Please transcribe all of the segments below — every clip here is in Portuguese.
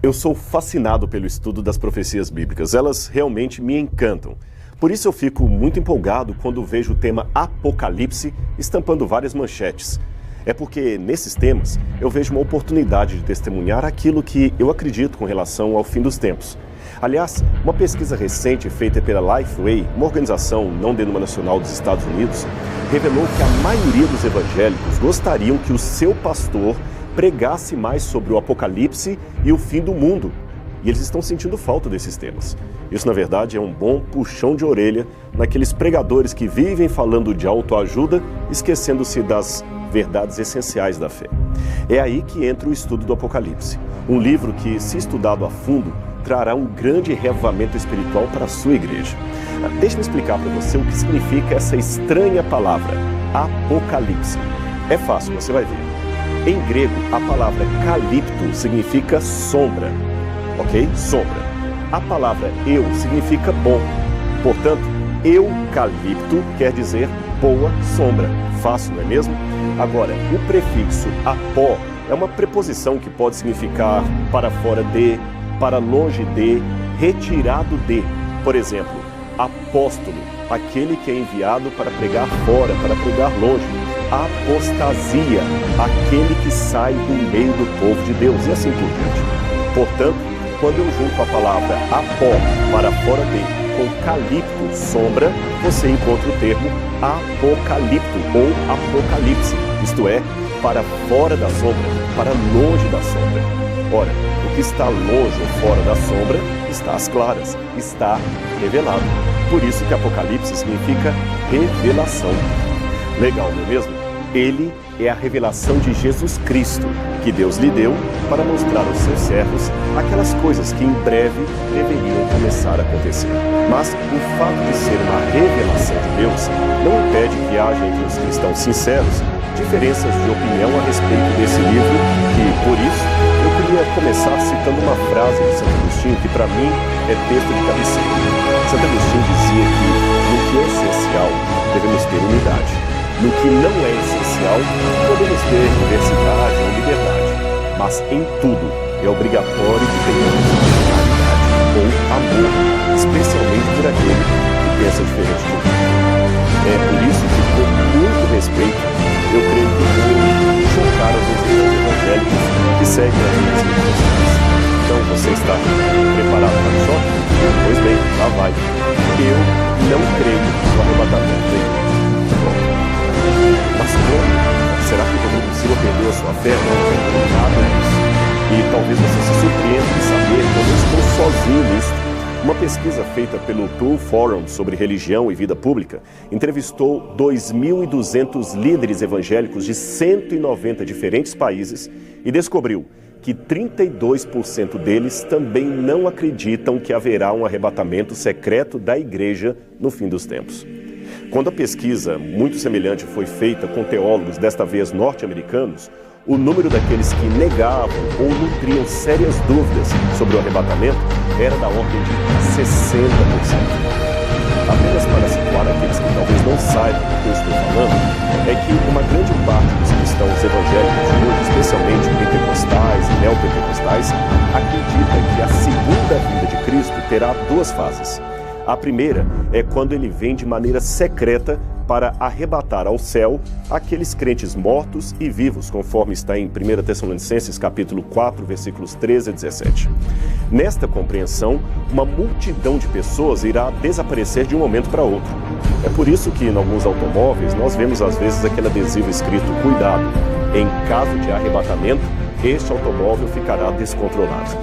Eu sou fascinado pelo estudo das profecias bíblicas. Elas realmente me encantam. Por isso eu fico muito empolgado quando vejo o tema Apocalipse estampando várias manchetes. É porque, nesses temas, eu vejo uma oportunidade de testemunhar aquilo que eu acredito com relação ao fim dos tempos. Aliás, uma pesquisa recente feita pela Lifeway, uma organização não denominacional dos Estados Unidos, revelou que a maioria dos evangélicos gostariam que o seu pastor pregasse mais sobre o Apocalipse e o fim do mundo. E eles estão sentindo falta desses temas. Isso, na verdade, é um bom puxão de orelha naqueles pregadores que vivem falando de autoajuda, esquecendo-se das verdades essenciais da fé. É aí que entra o estudo do Apocalipse. Um livro que, se estudado a fundo, trará um grande reavivamento espiritual para a sua igreja. Deixe-me explicar para você o que significa essa estranha palavra, Apocalipse. É fácil, você vai ver. Em grego, a palavra calipto significa sombra, ok? Sombra. A palavra eu significa bom. Portanto, eucalipto quer dizer boa sombra. Fácil, não é mesmo? Agora, o prefixo apó é uma preposição que pode significar para fora de, para longe de, retirado de. Por exemplo, apóstolo, aquele que é enviado para pregar fora, para pregar longe. Apostasia, aquele que sai do meio do povo de Deus, e assim por diante. Portanto, quando eu junto a palavra apó, para fora de, com calipto, sombra, você encontra o termo apocalipto ou apocalipse, isto é, para fora da sombra, para longe da sombra. Ora, o que está longe ou fora da sombra está às claras, está revelado. Por isso que Apocalipse significa revelação. Legal, não é mesmo? Ele é a revelação de Jesus Cristo, que Deus lhe deu para mostrar aos seus servos aquelas coisas que em breve deveriam começar a acontecer. Mas o fato de ser uma revelação de Deus não impede que haja entre os cristãos sinceros diferenças de opinião a respeito desse livro e, por isso, eu queria começar citando uma frase de Santo Agostinho que, para mim, é texto de cabeceira. Santo Agostinho dizia que, no que é essencial, devemos ter unidade. No que não é essencial, podemos ter diversidade ou liberdade. Mas em tudo é obrigatório que tenhamos caridade ou amor, especialmente por aquele que pensa diferente de mim. É por isso que, com muito respeito, eu creio que vou chocar alguns irmãos evangélicos que seguem as minhas redes sociais. Então você está preparado para o choque? Pois bem, lá vai. Eu não creio no arrebatamento da igreja. Mas como? Será que o Rodrigo Silva perdeu a sua fé? Não, nada disso. E talvez você se surpreenda em saber que eu não estou sozinho nisso. Uma pesquisa feita pelo Pew Forum sobre religião e vida pública entrevistou 2.200 líderes evangélicos de 190 diferentes países e descobriu que 32% deles também não acreditam que haverá um arrebatamento secreto da igreja no fim dos tempos. Quando a pesquisa muito semelhante foi feita com teólogos, desta vez norte-americanos, o número daqueles que negavam ou nutriam sérias dúvidas sobre o arrebatamento era da ordem de 60%. Apenas para situar aqueles que talvez não saibam do que eu estou falando, é que uma grande parte dos cristãos evangélicos de hoje, especialmente pentecostais e neopentecostais, acredita que a segunda vinda de Cristo terá duas fases. A primeira é quando ele vem de maneira secreta para arrebatar ao céu aqueles crentes mortos e vivos, conforme está em 1 Tessalonicenses capítulo 4, versículos 13 a 17. Nesta compreensão, uma multidão de pessoas irá desaparecer de um momento para outro. É por isso que em alguns automóveis nós vemos às vezes aquele adesivo escrito "Cuidado, em caso de arrebatamento, este automóvel ficará descontrolado".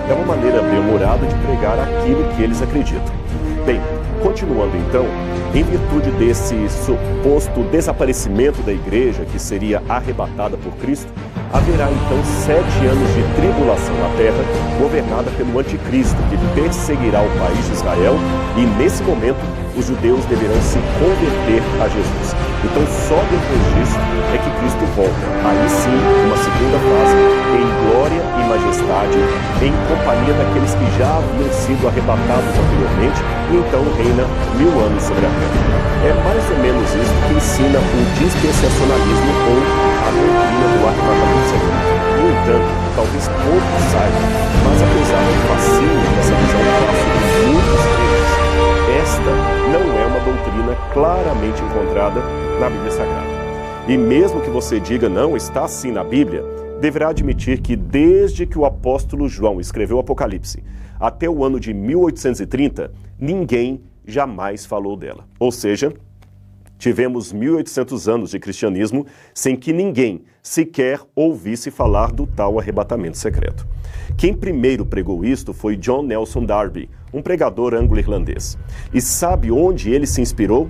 É uma maneira bem-humorada de pregar aquilo que eles acreditam. Bem, continuando então, em virtude desse suposto desaparecimento da igreja, que seria arrebatada por Cristo, haverá então 7 anos de tribulação na terra, governada pelo anticristo, que perseguirá o país de Israel, e nesse momento os judeus deverão se converter a Jesus. Então só depois disso é que Cristo volta, aí sim, uma segunda fase, em glória e majestade, em companhia daqueles que já haviam sido arrebatados anteriormente, e então reina 1000 anos sobre a terra. É mais ou menos isso que ensina o dispensacionalismo ou a doutrina do arrebatamento secreto. No entanto, talvez poucos saibam, mas apesar do fascínio dessa visão fácil de muitos crentes, esta não é uma doutrina claramente encontrada na Bíblia Sagrada. E mesmo que você diga não, está assim na Bíblia, deverá admitir que desde que o apóstolo João escreveu o Apocalipse até o ano de 1830, ninguém jamais falou dela. Ou seja, tivemos 1800 anos de cristianismo sem que ninguém sequer ouvisse falar do tal arrebatamento secreto. Quem primeiro pregou isto foi John Nelson Darby, um pregador anglo-irlandês. E sabe onde ele se inspirou?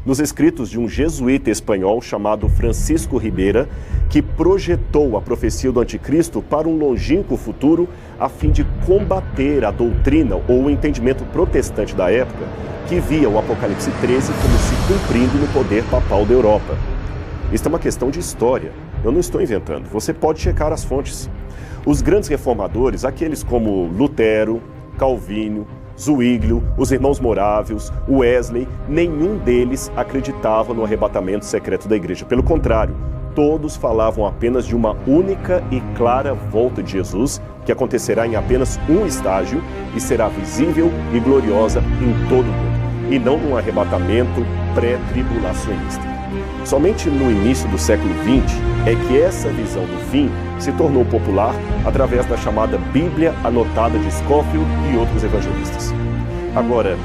Nos escritos de um jesuíta espanhol chamado Francisco Ribeira, que projetou a profecia do anticristo para um longínquo futuro a fim de combater a doutrina ou o entendimento protestante da época, que via o Apocalipse 13 como se cumprindo no poder papal da Europa. Isto é uma questão de história, eu não estou inventando, você pode checar as fontes. Os grandes reformadores, aqueles como Lutero, Calvino, Zwinglio, os irmãos Morávios, Wesley, nenhum deles acreditava no arrebatamento secreto da igreja. Pelo contrário, todos falavam apenas de uma única e clara volta de Jesus, que acontecerá em apenas um estágio e será visível e gloriosa em todo o mundo, e não num arrebatamento pré-tribulacionista. Somente no início do século XX é que essa visão do fim se tornou popular através da chamada Bíblia Anotada de Scofield e outros evangelistas. Agora,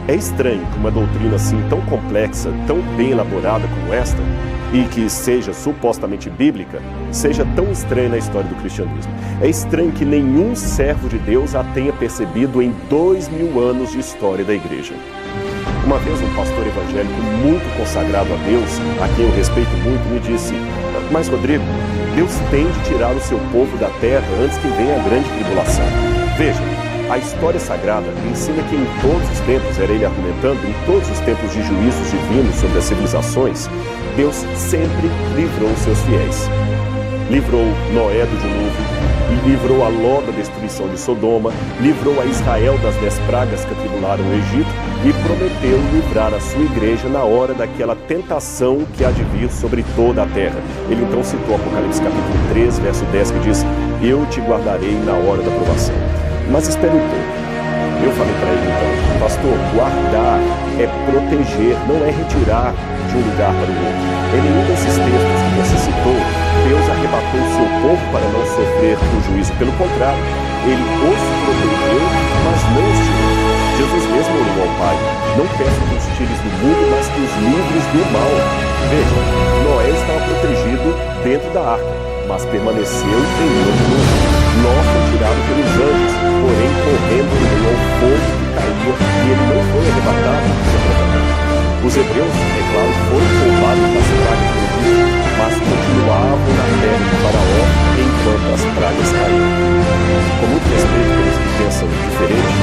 é estranho que uma doutrina assim tão complexa, tão bem elaborada como esta, e que seja supostamente bíblica, seja tão estranha na história do cristianismo. É estranho que nenhum servo de Deus a tenha percebido em 2000 anos de história da igreja. Uma vez um pastor evangélico muito consagrado a Deus, a quem eu respeito muito, me disse: mas Rodrigo, Deus tem de tirar o seu povo da terra antes que venha a grande tribulação. Veja, a história sagrada ensina que em todos os tempos, era ele argumentando, em todos os tempos de juízos divinos sobre as civilizações, Deus sempre livrou os seus fiéis. Livrou Noé do dilúvio, livrou a Ló da destruição de Sodoma, livrou a Israel das 10 pragas que atribularam o Egito e prometeu livrar a sua igreja na hora daquela tentação que há de vir sobre toda a terra. Ele então citou Apocalipse capítulo 3, verso 10, que diz: eu te guardarei na hora da provação. Mas espere um pouco. Eu falei para ele então: pastor, guardar é proteger, não é retirar de um lugar para o outro. Em nenhum desses textos que você citou, Deus arrebatou o seu povo para não sofrer o juízo. Pelo contrário, ele os protegeu, mas não os tirou. Jesus mesmo orou ao Pai: não peço que os tires do mundo, mas que os livres do mal. Veja, Noé estava protegido dentro da arca, mas permaneceu em meio ao dilúvio. Ló foi tirado pelos anjos, porém correndo em meio ao fogo que caía, e ele não foi arrebatado secretamente. Os hebreus, é claro, foram poupados das pragas do Egito, mas continuavam na terra de Faraó enquanto as pragas caíam. Com muito respeito pelos que pensam diferente,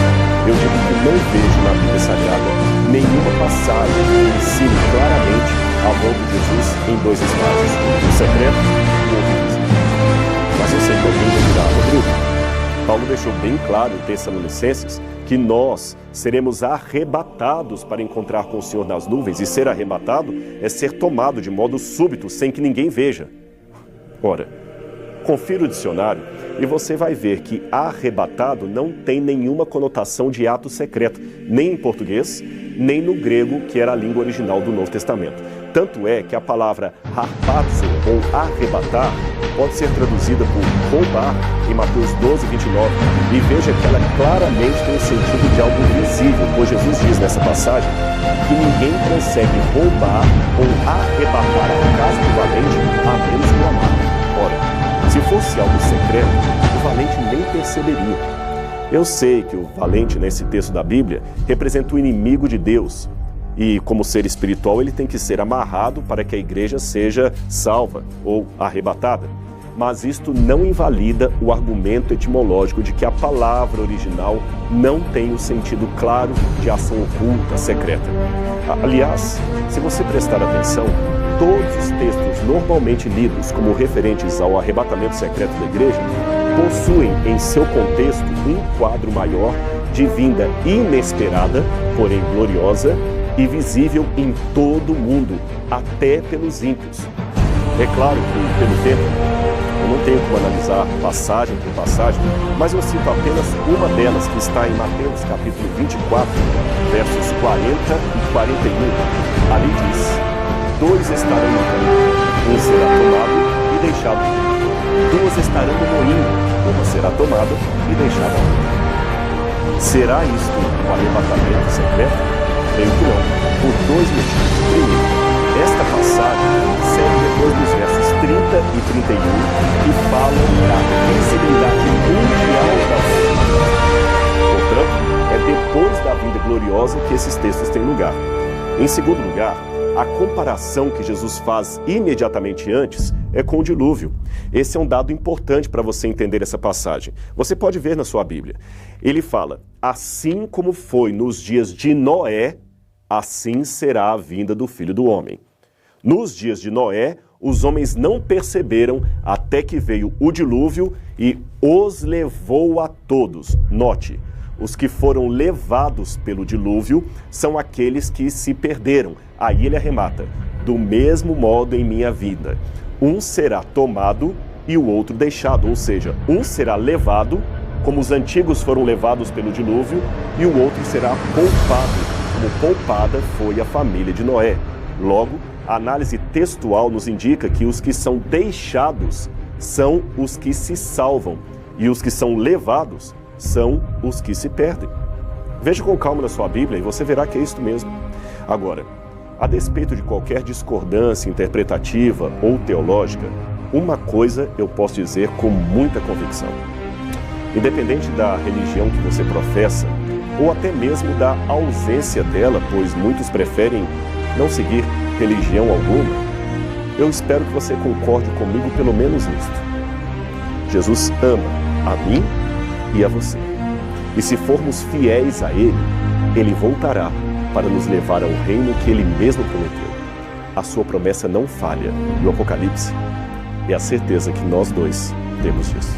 eu digo que não vejo na Bíblia Sagrada nenhuma passagem que ensine claramente a volta de Jesus em 2 estágios, o secreto e o visível. Mas eu sei que alguém vai virar: Rodrigo, Paulo deixou bem claro em Tessalonicenses que nós seremos arrebatados para encontrar com o Senhor nas nuvens, e ser arrebatado é ser tomado de modo súbito, sem que ninguém veja. Ora, confira o dicionário e você vai ver que arrebatado não tem nenhuma conotação de ato secreto, nem em português, nem no grego, que era a língua original do Novo Testamento. Tanto é que a palavra harpazo, ou arrebatar, pode ser traduzida por roubar em Mateus 12, 29. E veja que ela claramente tem o sentido de algo visível, pois Jesus diz nessa passagem que ninguém consegue roubar ou arrebatar a casa do valente a menos que o amar. Ora, se fosse algo secreto, o valente nem perceberia. Eu sei que o valente nesse texto da Bíblia representa o inimigo de Deus. E como ser espiritual, ele tem que ser amarrado para que a igreja seja salva ou arrebatada. Mas isto não invalida o argumento etimológico de que a palavra original não tem o sentido claro de ação oculta, secreta. Aliás, se você prestar atenção, todos os textos normalmente lidos como referentes ao arrebatamento secreto da igreja possuem em seu contexto um quadro maior de vinda inesperada, porém gloriosa, e visível em todo o mundo, até pelos ímpios. É claro que, pelo tempo, eu não tenho como analisar passagem por passagem, mas eu cito apenas uma delas, que está em Mateus capítulo 24, versos 40 e 41. Ali diz: 2 estarão no campo, um será tomado e deixado no outro. 2 estarão no moinho, uma será tomada e deixada no outro. Será isto um arrebatamento secreto? Creio que não, por 2 motivos. Primeiro, esta passagem segue depois dos versos 30 e 31, que falam da visibilidade mundial da volta. Portanto, é depois da vinda gloriosa que esses textos têm lugar. Em segundo lugar, a comparação que Jesus faz imediatamente antes é com o dilúvio. Esse é um dado importante para você entender essa passagem. Você pode ver na sua Bíblia. Ele fala: assim como foi nos dias de Noé, assim será a vinda do Filho do Homem. Nos dias de Noé, os homens não perceberam até que veio o dilúvio e os levou a todos. Note, os que foram levados pelo dilúvio são aqueles que se perderam. Aí ele arremata: do mesmo modo em minha vida. Um será tomado e o outro deixado, ou seja, um será levado, como os antigos foram levados pelo dilúvio, e o outro será poupado, como poupada foi a família de Noé. Logo, a análise textual nos indica que os que são deixados são os que se salvam, e os que são levados são os que se perdem. Veja com calma na sua Bíblia e você verá que é isto mesmo. Agora, a despeito de qualquer discordância interpretativa ou teológica, uma coisa eu posso dizer com muita convicção. Independente da religião que você professa, ou até mesmo da ausência dela, pois muitos preferem não seguir religião alguma, eu espero que você concorde comigo pelo menos nisto. Jesus ama a mim e a você. E se formos fiéis a Ele, Ele voltará para nos levar ao reino que Ele mesmo prometeu. A sua promessa não falha, e o Apocalipse é a certeza que nós dois temos disso.